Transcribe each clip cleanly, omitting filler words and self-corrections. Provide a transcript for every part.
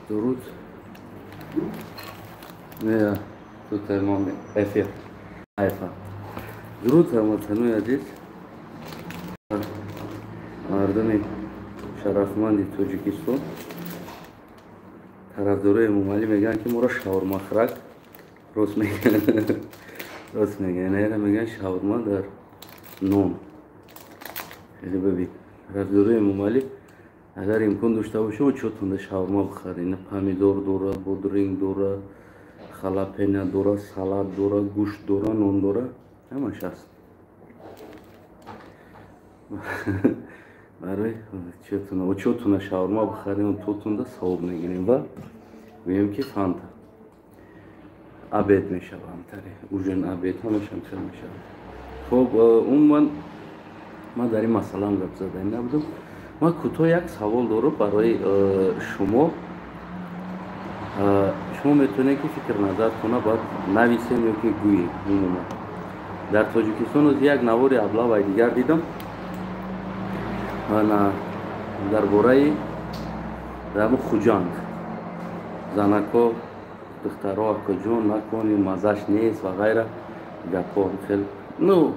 درود. نه تو تمام افیر حیفا. درود هموطنان عزیز، مردم شرفمند تاجیکستان. طرفدارای ممالی میگن که ما را شاورما خرک راست میگن. راست میگن. نه میگن شاورما در نون. خیلی ببین طرفدارای ممالی اگر امکان داشته باشه و چطور شاورما بخرین. پامیدور دوره، بودرینگ دوره، خلاپینه دوره، سالاد دوره، گوشت دوره، نون دوره، همش هست. برای چطور شاورما بخریم و توتون ثواب میگیریم و میگیم که فانتا عبید میشه همتره اوجن عبید همش همتر میشه. خب اون من در این مثلا گپ زده نبودم. من کوتاه یک سوال دارم برای شما. شما میتونید که فکر نظر کنه باید نویسین یا که گویی. در تاجیکستان از یک نوار ابلا و دیگر دیدم. من در باره در خوجاند زنکا دخترها کجون نکنیم مزش نیست و غیره گپا خیلی نو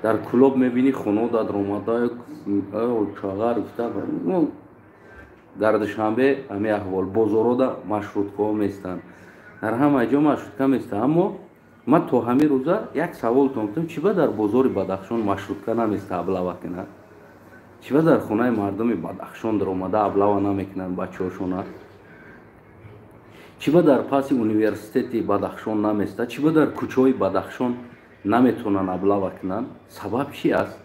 در کلوب میبینی خونو در اومده چاغر گفته در دوشنبه همه احوال بازارو دا مشروط که میستن در همه جا مشروط که میستن. اما من تو همه روزا یک سوال تونتم چی با در بازار بدخشان مشروط که نمیسته ابلاوا کنن؟ چی با در خونه مردم بدخشان در اومده ابلاوا نمیکنن بچه هاشون؟ چی با در پاس اونیورسیتی بدخشان نمیسته؟ چی با در کوچه بدخشان نمیتونن ابلاوا کنن؟ سبب چی است؟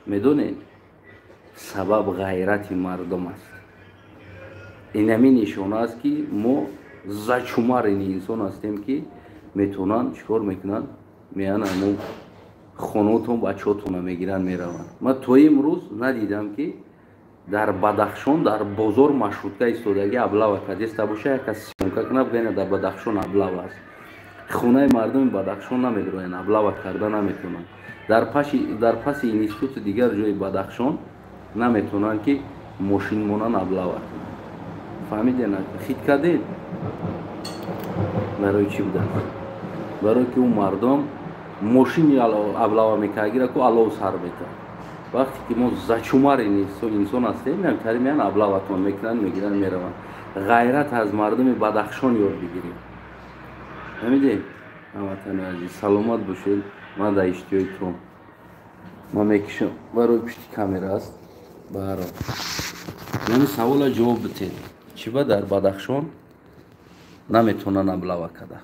میدونین؟ سبب غیرت مردم است. این همین نشانه است که ما زچومار این انسان هستیم که میتونن چیکار میکنن؟ میان همون خونوتون بچه‌تون میگیرن میرون. من تو امروز ندیدم که در بدخشان در بازار مشروطه ایستادگی ابلاوا کردیسته باشه یک کسی سیمکا کنه بگه در بدخشان ابلاوا است. خونه مردم بدخشان نمیدونن ابلاوا کردن نمیتونن. در پس اینستیتوت دیگر جای بدخشان نمیتونن که ماشین مونن ابلاوا کنن. فهمیدین؟ خیت کردین؟ برای چی بودن؟ برای که اون مردم ماشین ابلاوا میکرگیره که علاو سر میکنن. وقتی که ما زچومار انسان هستیم نمیتونیم میان ابلاواتون میکنن میگیرن میرون. غیرت از مردم بدخشان یاد بگیریم. فهمیدین؟ هموطن عزیز سلامت باشید. من در اشتیاقتون من میکشم برای پشت کامرا است. برای یعنی سوال جواب بتید چی با در بدخشان نمیتونن ابلاوا کرده؟